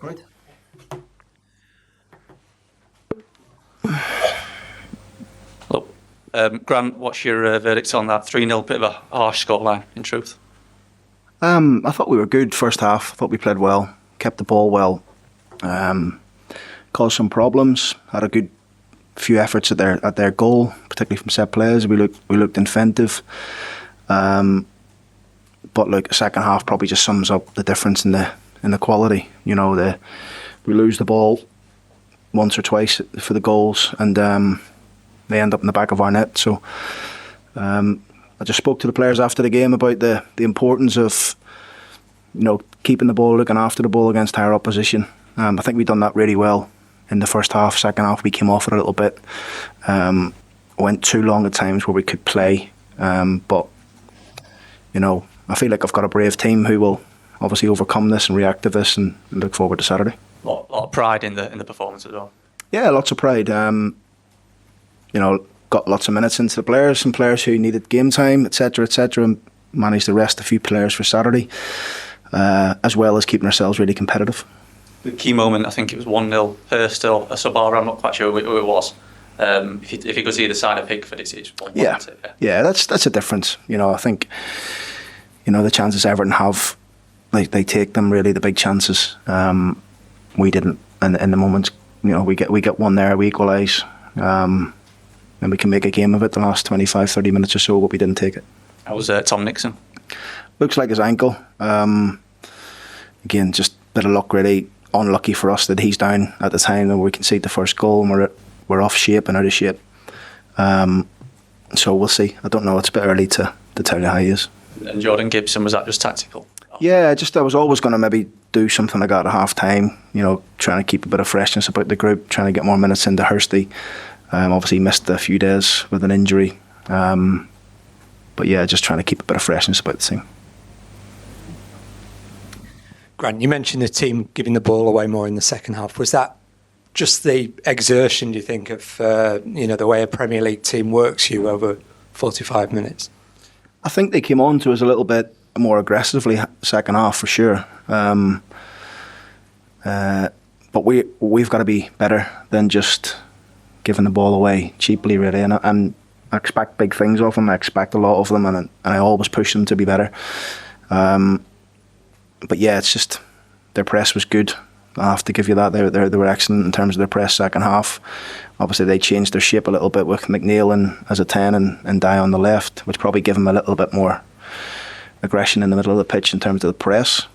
Right. Grant, what's your verdict on that 3-0? Bit of a harsh scoreline, in truth. I thought we were good first half. I thought we played well, kept the ball well, caused some problems. Had a good few efforts at their goal, particularly from set players. We looked inventive, but look, the second half probably just sums up the difference in the quality. You know, we lose the ball once or twice for the goals, and they end up in the back of our net. So I just spoke to the players after the game about the importance of, you know, keeping the ball, looking after the ball against higher opposition. I think we've done that really well in the first half. Second half we came off it a little bit. Went too long at times where we could play. But, you know, I feel like I've got a brave team who will obviously overcome this and react to this, and look forward to Saturday. A lot of pride in the performance as well. Yeah, lots of pride. You know, got lots of minutes into the players, some players who needed game time, etc., and managed to rest a few players for Saturday, as well as keeping ourselves really competitive. The key moment, I think it was 1-0, Hurst or a Sabara, I'm not quite sure who it was. If you could see the side of Pickford, it's 1-1. Yeah, that's a difference. You know, I think, you know, the chances Everton have, they take them, really, the big chances. We didn't, in the moments, you know, we get one there, we equalise, and we can make a game of it the last 25, 30 minutes or so, but we didn't take it. How was Tom Nixon? Looks like his ankle. Again, just a bit of luck, really. Unlucky for us that he's down at the time when we concede the first goal, and we're off shape and out of shape. So we'll see. I don't know. It's a bit early to tell you how he is. And Jordan Gibson, was that just tactical? Yeah, I was always going to maybe do something like that at half time. You know, trying to keep a bit of freshness about the group, trying to get more minutes into Hursty. Obviously missed a few days with an injury. But yeah, just trying to keep a bit of freshness about the team. Grant, you mentioned the team giving the ball away more in the second half. Was that just the exertion, do you think, of the way a Premier League team works you over 45 minutes? I think they came on to us a little bit more aggressively second half for sure. But we've got to be better than just giving the ball away cheaply, really. And I expect big things of them. I expect a lot of them, and I always push them to be better. But yeah, it's just their press was good. I have to give you that. They were excellent in terms of their press second half. Obviously, they changed their shape a little bit with McNeil as a 10 and Dye on the left, which probably gave them a little bit more aggression in the middle of the pitch in terms of the press.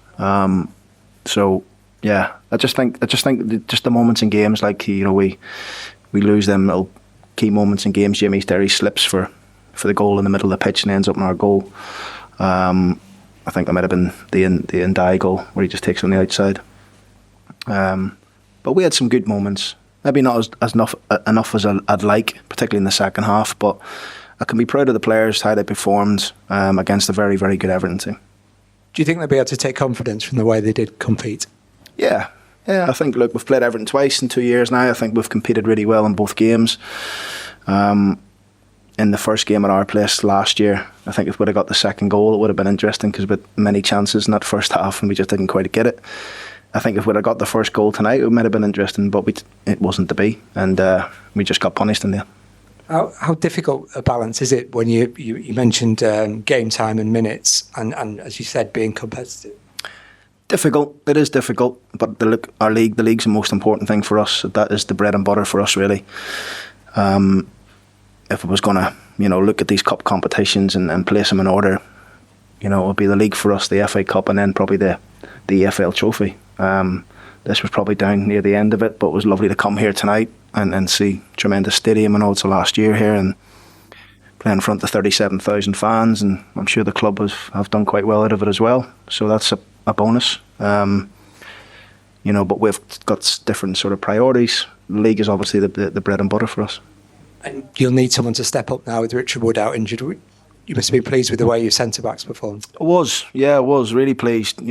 So yeah, I just think the moments in games, like, you know, we lose them little key moments in games. Jamie Sterry slips for the goal in the middle of the pitch and ends up in our goal. I think that might have been the Ndai goal where he just takes it on the outside. But we had some good moments. Maybe not as enough as I'd like, particularly in the second half. But I can be proud of the players, how they performed against a very, very good Everton team. Do you think they'll be able to take confidence from the way they did compete? Yeah. I think, look, we've played Everton twice in 2 years now. I think we've competed really well in both games. In the first game at our place last year, I think if we'd have got the second goal, it would have been interesting because we had many chances in that first half and we just didn't quite get it. I think if we'd have got the first goal tonight, it might have been interesting, but it wasn't to be, and we just got punished in there. How difficult a balance is it when you mentioned game time and minutes, and as you said, being competitive? Difficult. It is difficult, but the league's the most important thing for us. That is the bread and butter for us, really. If I was going to, look at these cup competitions and place them in order, it would be the league for us, the FA Cup, and then probably the EFL Trophy. This was probably down near the end of it, but it was lovely to come here tonight and see tremendous stadium. I know it's the last year here and play in front of 37,000 fans, and I'm sure the club have done quite well out of it as well. So that's a bonus. But we've got different sort of priorities. The league is obviously the bread and butter for us. And you'll need someone to step up now with Richard Wood out injured. You must be pleased with the way your centre-backs performed. I was really pleased.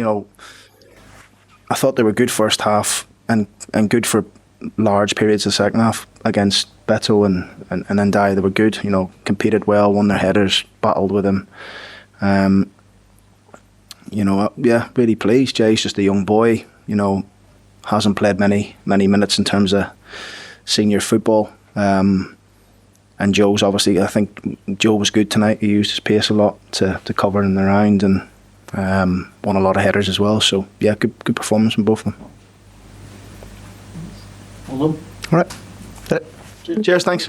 I thought they were good first half and good for large periods of the second half against Beto and Ndai. They were good, you know, competed well, won their headers, battled with him. You know, yeah, really pleased. Jay's just a young boy, you know, hasn't played many minutes in terms of senior football. And Joe's obviously, I think Joe was good tonight. He used his pace a lot to cover in the round and won a lot of headers as well. So yeah, good performance from both of them. Well done. All right. Cheers, thanks.